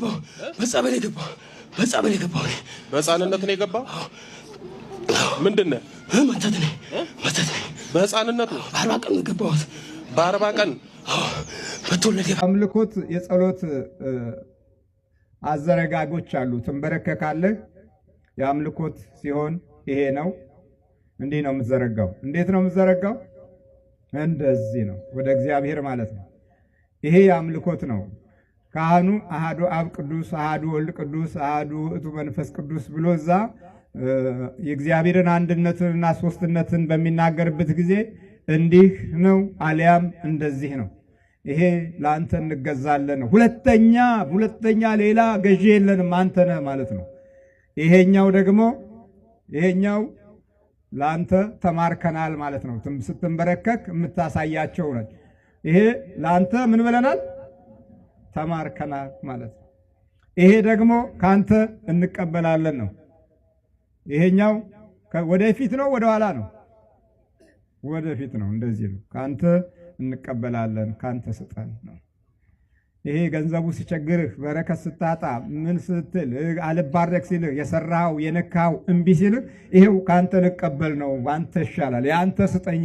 የገባው በጸበል የገባው በህፃንነት ነው የገባው። ምንድነው? መተት ነው። በህፃንነት ነው። በ40 ቀን የገባሁት። በ40 ቀን በተወለደ አምልኮት የጸሎት አዘረጋጎች አሉ። ትንበረከካለህ። የአምልኮት ሲሆን ይሄ ነው። እንዲህ ነው የምትዘረጋው። እንዴት ነው የምትዘረጋው? እንደዚህ ነው፣ ወደ እግዚአብሔር ማለት ነው። ይሄ የአምልኮት ነው። ካህኑ አሐዱ አብ ቅዱስ፣ አሐዱ ወልድ ቅዱስ፣ አሐዱ ውእቱ መንፈስ ቅዱስ ብሎ እዛ የእግዚአብሔርን አንድነትንና ሶስትነትን በሚናገርበት ጊዜ እንዲህ ነው አሊያም እንደዚህ ነው። ይሄ ለአንተ እንገዛለን ነው። ሁለተኛ ሌላ ገዢ የለንም አንተ ነህ ማለት ነው። ይሄኛው ደግሞ ለአንተ ተማርከናል ማለት ነው። ስትንበረከክ የምታሳያቸው ነው። ይሄ ለአንተ ምን ብለናል? ተማርከናል ማለት ነው። ይሄ ደግሞ ካንተ እንቀበላለን ነው። ይሄኛው ወደፊት ነው ወደ ኋላ ነው? ወደፊት ነው። እንደዚህ ነው። ካንተ እንቀበላለን፣ ካንተ ስጠን ነው። ይሄ ገንዘቡ ሲቸግርህ፣ በረከት ስታጣ፣ ምን ስትል አልባረክ ሲልህ፣ የሰራው የነካው እምቢ ሲልህ፣ ይሄው ካንተ እንቀበል ነው። አንተ ይሻላል፣ ያንተ ስጠኝ።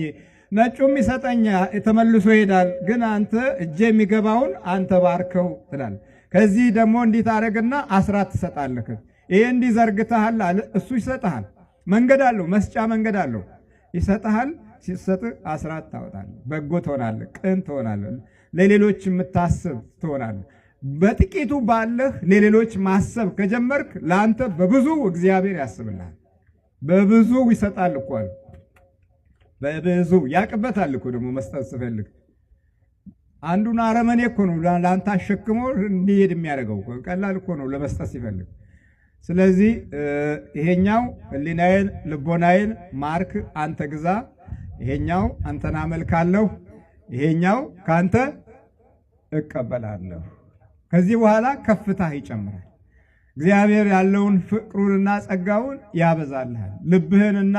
ነጩም ይሰጠኛ ተመልሶ ይሄዳል፣ ግን አንተ እጄ የሚገባውን አንተ ባርከው ትላለህ። ከዚህ ደግሞ እንዲህ ታረግና አስራት ትሰጣለህ። ይሄ እንዲህ ዘርግተሃል አለ፣ እሱ ይሰጥሃል። መንገድ አለው፣ መስጫ መንገድ አለው። ይሰጥሃል። ሲሰጥ አስራት ታወጣለህ። በጎ ትሆናለህ፣ ቅን ትሆናለህ፣ ለሌሎች የምታስብ ትሆናለህ። በጥቂቱ ባለህ ለሌሎች ማሰብ ከጀመርክ ለአንተ በብዙ እግዚአብሔር ያስብልሃል። በብዙ ይሰጣል እኮ አለ። በብዙ ያቅበታል እኮ ደግሞ መስጠት ስፈልግ። አንዱን አረመኔ እኮ ነው ለአንተ አሸክሞ እንዲሄድ የሚያደርገው። ቀላል እኮ ነው ለመስጠት ሲፈልግ። ስለዚህ ይሄኛው ህሊናዬን ልቦናዬን ማርክ፣ አንተ ግዛ። ይሄኛው አንተን አመልካለሁ፣ ይሄኛው ካንተ እቀበላለሁ። ከዚህ በኋላ ከፍታህ ይጨምራል። እግዚአብሔር ያለውን ፍቅሩንና ጸጋውን ያበዛልሃል። ልብህንና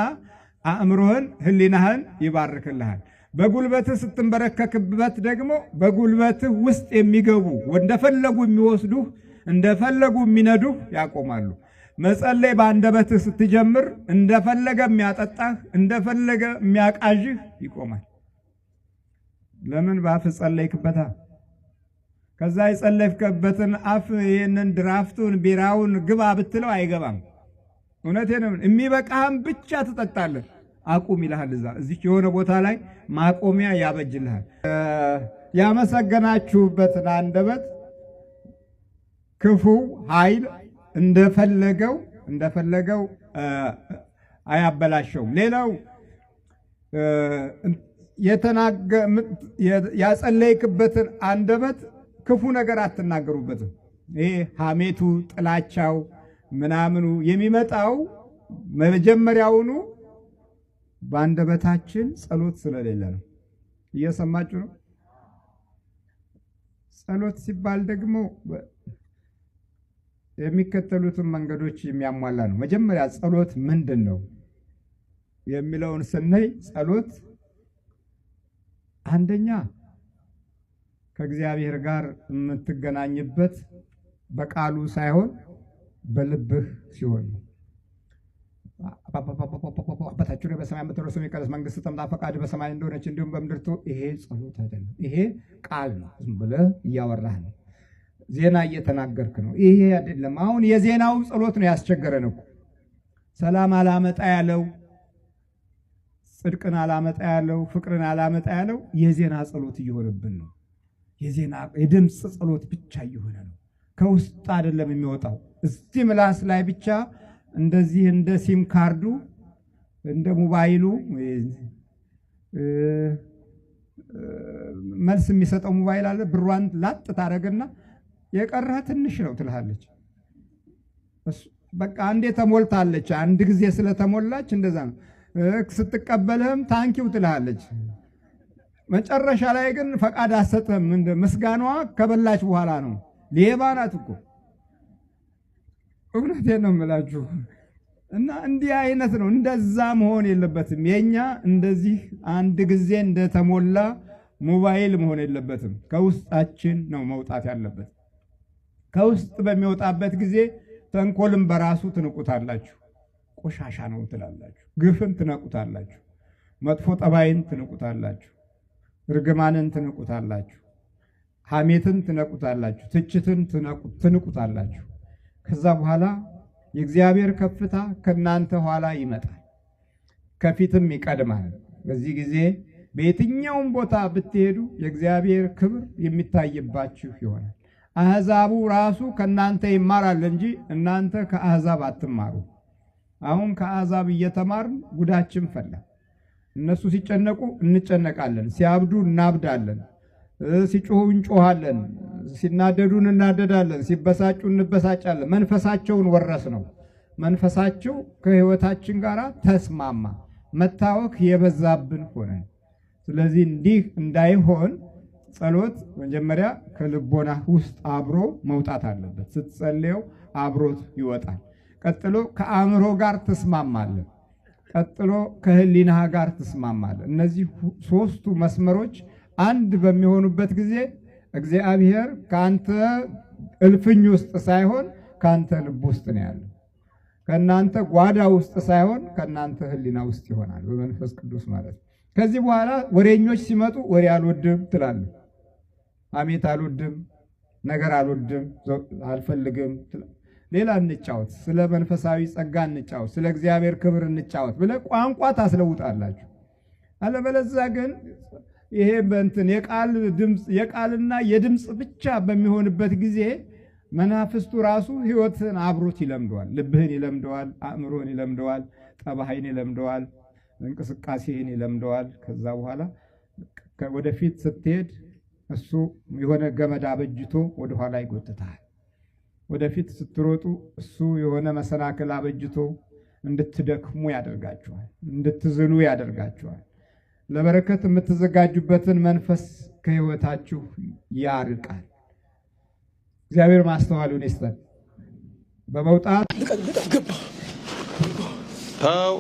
አእምሮህን ህሊናህን ይባርክልሃል። በጉልበትህ ስትንበረከክበት ደግሞ በጉልበትህ ውስጥ የሚገቡ እንደፈለጉ የሚወስዱህ እንደፈለጉ የሚነዱህ ያቆማሉ። መጸለይ በአንደበትህ ስትጀምር እንደፈለገ የሚያጠጣህ እንደፈለገ የሚያቃዥህ ይቆማል። ለምን? በአፍ ጸለይክበታ። ከዛ የጸለይክበትን አፍ ይህንን ድራፍቱን ቢራውን ግባ ብትለው አይገባም። እውነቴን ነው። የሚበቃህም ብቻ ትጠጣለህ። አቁም ይልሃል። እዚህ የሆነ ቦታ ላይ ማቆሚያ ያበጅልሃል። ያመሰገናችሁበትን አንደበት ክፉ ኃይል እንደፈለገው አያበላሸውም። ሌላው ያጸለይክበትን አንደበት ክፉ ነገር አትናገሩበትም። ይሄ ሐሜቱ፣ ጥላቻው ምናምኑ የሚመጣው መጀመሪያውኑ በአንደበታችን ጸሎት ስለሌለ ነው። እየሰማችሁ ነው? ጸሎት ሲባል ደግሞ የሚከተሉትን መንገዶች የሚያሟላ ነው። መጀመሪያ ጸሎት ምንድን ነው የሚለውን ስናይ ጸሎት አንደኛ ከእግዚአብሔር ጋር የምትገናኝበት በቃሉ ሳይሆን በልብህ ሲሆን ነው። አባታችን በሰማይ የምትኖር ስምህ ይቀደስ፣ መንግስትህ ትምጣ፣ ፈቃድህ በሰማይ እንደሆነች እንዲሁም በምድር ትሁን። ይሄ ጸሎት አይደለም። ይሄ ቃል ነው። ዝም ብለህ እያወራህ ነው። ዜና እየተናገርክ ነው። ይሄ አይደለም። አሁን የዜናው ጸሎት ነው ያስቸገረን እኮ። ሰላም አላመጣ ያለው፣ ጽድቅን አላመጣ ያለው፣ ፍቅርን አላመጣ ያለው የዜና ጸሎት እየሆነብን ነው። የድምፅ ጸሎት ብቻ እየሆነ ነው። ከውስጥ አይደለም የሚወጣው። እዚህ ምላስ ላይ ብቻ እንደዚህ እንደ ሲም ካርዱ እንደ ሞባይሉ መልስ የሚሰጠው ሞባይል አለ። ብሯን ላጥ ታረግና የቀረህ ትንሽ ነው ትልሃለች። በቃ አንዴ ተሞልታለች። አንድ ጊዜ ስለተሞላች እንደዛ ነው። ስትቀበልህም ታንኪው ትልሃለች። መጨረሻ ላይ ግን ፈቃድ አሰጥህም። ምስጋናዋ ከበላች በኋላ ነው። ሌባ ናት እኮ። እውነቴን ነው የምላችሁ። እና እንዲህ አይነት ነው። እንደዛ መሆን የለበትም። የኛ እንደዚህ አንድ ጊዜ እንደተሞላ ሞባይል መሆን የለበትም። ከውስጣችን ነው መውጣት ያለበት። ከውስጥ በሚወጣበት ጊዜ ተንኮልን በራሱ ትንቁታላችሁ። ቆሻሻ ነው ትላላችሁ። ግፍን ትነቁታላችሁ። መጥፎ ጠባይን ትንቁታላችሁ። ርግማንን ትንቁታላችሁ። ሐሜትን ትነቁታላችሁ። ትችትን ትንቁታላችሁ። ከዛ በኋላ የእግዚአብሔር ከፍታ ከናንተ ኋላ ይመጣል፣ ከፊትም ይቀድማል። በዚህ ጊዜ በየትኛውም ቦታ ብትሄዱ የእግዚአብሔር ክብር የሚታይባችሁ ይሆናል። አሕዛቡ ራሱ ከናንተ ይማራል እንጂ እናንተ ከአሕዛብ አትማሩ። አሁን ከአሕዛብ እየተማርን ጉዳችን ፈላ። እነሱ ሲጨነቁ እንጨነቃለን፣ ሲያብዱ እናብዳለን፣ ሲጮሁ እንጮሃለን፣ ሲናደዱ እናደዳለን፣ ሲበሳጩ እንበሳጫለን። መንፈሳቸውን ወረስ ነው። መንፈሳቸው ከሕይወታችን ጋር ተስማማ፣ መታወክ የበዛብን ሆነን። ስለዚህ እንዲህ እንዳይሆን ጸሎት መጀመሪያ ከልቦና ውስጥ አብሮ መውጣት አለበት። ስትጸልየው አብሮት ይወጣል። ቀጥሎ ከአእምሮ ጋር ትስማማለህ። ቀጥሎ ከህሊና ጋር ትስማማለህ። እነዚህ ሶስቱ መስመሮች አንድ በሚሆኑበት ጊዜ እግዚአብሔር ካንተ እልፍኝ ውስጥ ሳይሆን ካንተ ልብ ውስጥ ነው ያለው። ከናንተ ጓዳ ውስጥ ሳይሆን ከናንተ ህሊና ውስጥ ይሆናል፣ በመንፈስ ቅዱስ ማለት ነው። ከዚህ በኋላ ወሬኞች ሲመጡ ወሬ አልወድም ትላለህ። ሐሜት አልወድም፣ ነገር አልወድም፣ አልፈልግም። ሌላ እንጫወት፣ ስለ መንፈሳዊ ጸጋ እንጫወት፣ ስለ እግዚአብሔር ክብር እንጫወት ብለህ ቋንቋ ታስለውጣላችሁ። አለበለዚያ ግን ይሄ በእንትን የቃልና የድምፅ ብቻ በሚሆንበት ጊዜ መናፍስቱ ራሱ ህይወትን አብሮት ይለምደዋል። ልብህን ይለምደዋል፣ አእምሮህን ይለምደዋል፣ ጠባይን ይለምደዋል፣ እንቅስቃሴህን ይለምደዋል። ከዛ በኋላ ወደፊት ስትሄድ እሱ የሆነ ገመድ አበጅቶ ወደኋላ ይጎትታል። ወደፊት ስትሮጡ እሱ የሆነ መሰናክል አበጅቶ እንድትደክሙ ያደርጋችኋል፣ እንድትዝሉ ያደርጋችኋል። ለበረከት የምትዘጋጁበትን መንፈስ ከህይወታችሁ ያርቃል። እግዚአብሔር ማስተዋሉን ይስጠን። በመውጣት ተው።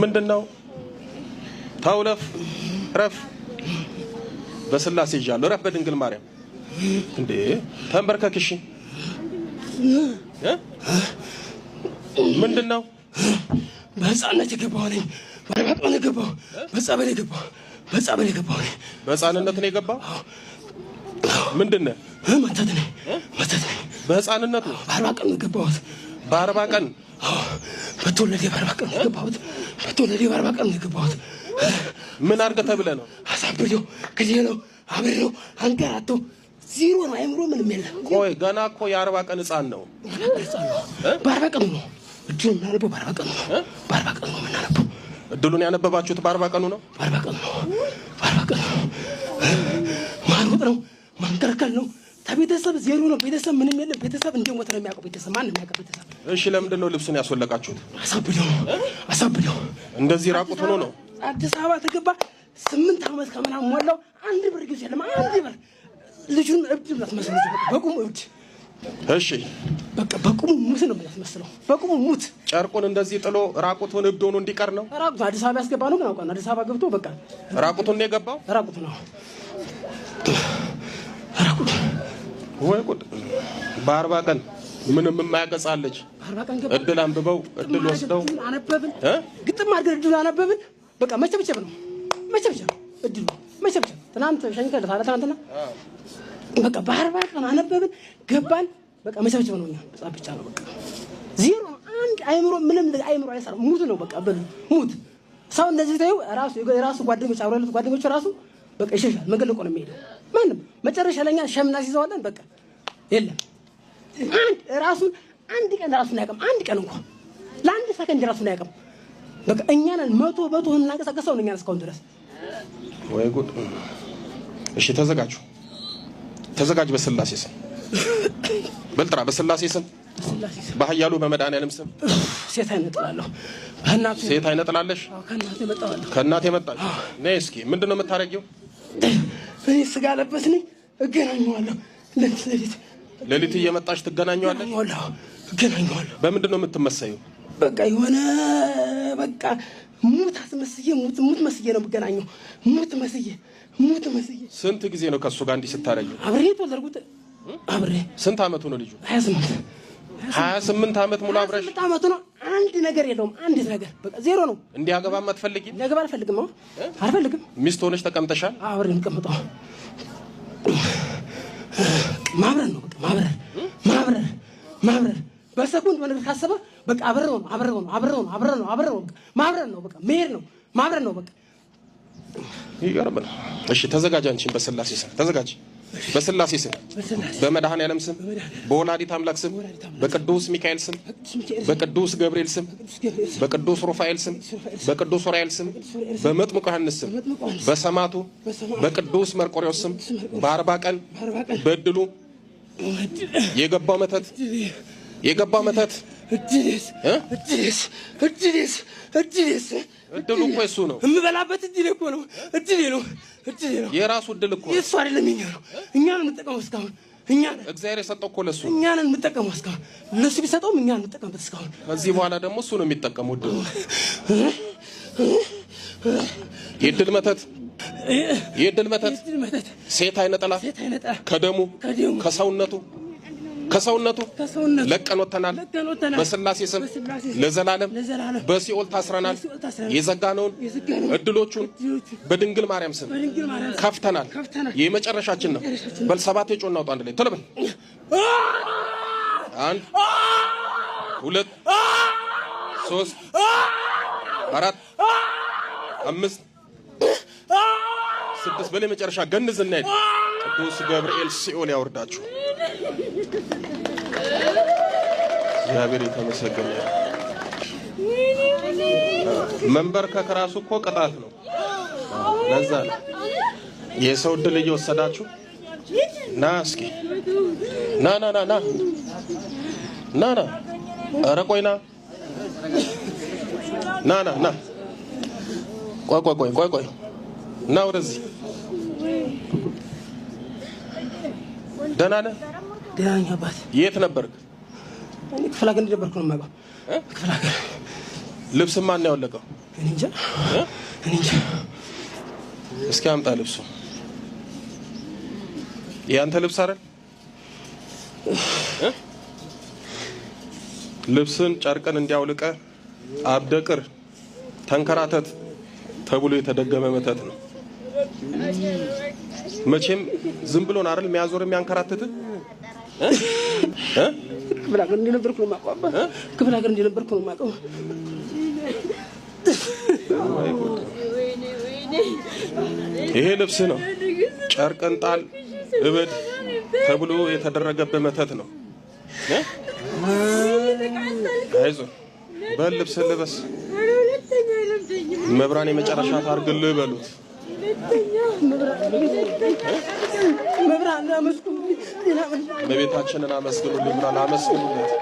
ምንድነው? ተው፣ ረፍ። በስላሴ ይዣለሁ። ረፍ በድንግል ማርያም። እንዴ ተንበርከክሽ። ምንድነው? በሕፃንነት የገባሁ ነኝ። በአርባ የገባሁ በጸበል የገባሁ ነኝ። በሕፃንነት ነው የገባው? ምንድነው? መተት ነኝ። በሕፃንነት ነው? በ40 ቀን ነው የገባሁት። በ40 ቀን? በተወለደ በ40 ቀን ነው የገባሁት። ምን አድርገህ ተብለህ ነው? አሳብሬው ክጄለው አብሬው አንገራተው ዜሮ ነው። አይምሮ ምንም የለም። ቆይ ገና እኮ የ40 ቀን ሕፃን ነው። በ40 ቀን ነው እድሉን የምናነበው። በ40 ቀን ነው የምናነበው። እድሉን ያነበባችሁት በ40 ቀኑ ነው? በ40 ቀን ነው። ማሮጥ ነው፣ ማንከርከል ነው። ከቤተሰብ ዜሮ ነው። ቤተሰብ ምንም የለም። ቤተሰብ እንደሞተ ነው የሚያውቀው። ቤተሰብ ማንም የሚያውቀው ቤተሰብ። እሺ ለምንድን ነው ልብሱን ያስወለቃችሁት? አሳብደው እንደዚህ ራቁት ሆኖ ነው? አዲስ አበባ ተገባ 8 ዓመት ከምናምን ሞላው። አንድ ብር ጊዜ የለም። አንድ ብር ልጁን እብድ ብላስመስለው በቁሙ እብድ። እሺ በቃ በቁሙ ሙት ነው የሚያስመስለው። በቁሙ ሙት። ጨርቁን እንደዚህ ጥሎ ራቁቱን እብድ ሆኖ እንዲቀር ነው? ራቁቱ አዲስ አበባ ያስገባ ነው። ግን አውቃለሁ አዲስ አበባ ገብቶ በቃ ራቁቱን ነው የገባው? ራቁቱ ነው ራቁቱ። ወይ ጉድ! በ40 ቀን ምንም የማያቀጻለች እድል አንብበው እድል ወስደው አነበብን። ግጥም አድርገን እድል አነበብን። በቃ መቸብቸብ ነው እድሉ መቸብቸብ። ትናንት ሸኝተህ ትናንትና በቃ በ40 ቀን አነበብን ገባን። በቃ መቸብቸብ ነው። እኛ በጻፍ ብቻ ነው በቃ ዜሮ። አንድ አይምሮ ምንም አይምሮ አይሰራም። ሙት ነው በቃ ሙት። ሰው እንደዚህ ታዩ ራሱ ጓደኞች አብረውት ጓደኞቹ ራሱ በቃ ይሸሻል። መንገድ ልቆ ነው የሚሄደው ማንም። መጨረሻ ለኛ ሸምና ሲዘዋለን በቃ የለም። አንድ ቀን ራሱን አያውቅም። አንድ ቀን እንኳን ለአንድ ሰከንድ ራሱን አያውቅም። በቃ እኛ ነን መቶ እናንቀሳቀሰው እኛ ነን እስካሁን ድረስ። ወይ ጉድ! እሺ ተዘጋጅ። በስላሴ ስም በልጥራ። በስላሴ ስም፣ በኃያሉ በመድኃኒዓለም ስም። ሴት አይነጥላለሁ። ሴት አይነጥላለሽ? ከእናቴ መጣሽ? ነይ እስኪ ምንድን ነው የምታረጊው? እኔ ስጋ ለበስ ነኝ። እገናኘዋለሁ። ሌሊት እየመጣሽ ትገናኘዋለሽ? እገናኘዋለሁ። በምንድን ነው የምትመሰየው? በቃ የሆነ በቃ ሙት አስመስዬ ሙት መስዬ ነው የምገናኘው። ሙት መስዬ ሙት መስዬ። ስንት ጊዜ ነው ከሱ ጋር እንዲህ ስታረጊ? አብሬ ተወለድኩት አብሬ። ስንት አመቱ ነው ልጁ? 28 አመት ሙሉ አብረሽ? 28 አመቱ ነው። አንድ ነገር የለውም። አንድ ነገር በቃ ዜሮ ነው። እንዲያገባም አትፈልጊም? እንዲያገባ አልፈልግም። አልፈልግም። ሚስት ሆነሽ ተቀምጠሻል? አብሬ እንቀምጠው ማብረር ነው በቃ ማብረር በሰኩንድ በነገር ካሰበ በቃ አብረው ነው ማብረር ነው በቃ መሄድ ነው ማብረር ነው በቃ። ይገርምና እሺ ተዘጋጅ። አንቺን በስላሴ ስም ተዘጋጅ። በስላሴ ስም፣ በመድኃኔዓለም ስም፣ በወላዲተ አምላክ ስም፣ በቅዱስ ሚካኤል ስም፣ በቅዱስ ገብርኤል ስም፣ በቅዱስ ሩፋኤል ስም፣ በቅዱስ ኡራኤል ስም፣ በመጥምቁ ዮሐንስ ስም፣ በሰማዕቱ በቅዱስ መርቆሬዎስ ስም በ40 ቀን በእድሉ የገባው መተት እድሉ እኮ እሱ ነው። የምበላበት እድል እኮ ነው። እድል ነው። የራሱ እድል እኮ የእሱ አይደለም። የእኛ ነው። እኛን የምንጠቀመው እስካሁን እግዚአብሔር የሰጠው እኮ ለሱ። እኛን የምንጠቀመው እስካሁን ለሱ ቢሰጠውም እኛን የምንጠቀምበት እስካሁን። ከዚህ በኋላ ደግሞ እሱ ነው የሚጠቀመው እድሉ። የእድል መተት ሴት አይነጠላ ከደሙ ከሰውነቱ ለቀን ወጥተናል። በስላሴ ስም ለዘላለም በሲኦል ታስረናል። የዘጋነውን እድሎቹን በድንግል ማርያም ስም ከፍተናል። የመጨረሻችን ነው። በል 7 የጮህ እናውጣ አንድ ላይ ቶሎ በል። 1 2 3 4 5 6 በል። የመጨረሻ ገንዝ እናሄድ። ቅዱስ ገብርኤል ሲኦል ያወርዳችሁ። እግዚአብሔር የተመሰገነ። መንበርከክ ራሱ እኮ ቅጣት ነው። ለዛ ነው የሰው ዕድል እየወሰዳችሁ ና እስኪ ና ኧረ ቆይ ና ቆይ ና ወደዚህ። ደህና ነህ? ደህና ነኝ አባት። የት ነበርክ? እኔ ክፍለ ሀገር እንደነበርኩ ነው የማውቀው። ክፍለ ሀገር። ልብስ ማን ነው ያወለቀው? እኔ እንጃ። እስኪ አምጣ ልብሱ። ያንተ ልብስ አይደል? ልብስን ጨርቅን እንዲያውልቀ አብደቅር ተንከራተት ተብሎ የተደገመ መተት ነው። መቼም ዝም ብሎ ነው አይደል የሚያዞር የሚያንከራትት። ክፍለ ሀገር እንደነበርኩ ነው የማውቀው አባት። ክፍለ ሀገር እንደነበርኩ ነው የማውቀው። ይሄ ልብስ ነው ጨርቅን ጣል እበድ ተብሎ የተደረገበት መተት ነው። አይዞህ በል ልብስ ልበስ። መብራን የመጨረሻ ታርግልህ በሉት። እመቤታችንን አመስግኑልኝ ብሏል። አመስግኑለት።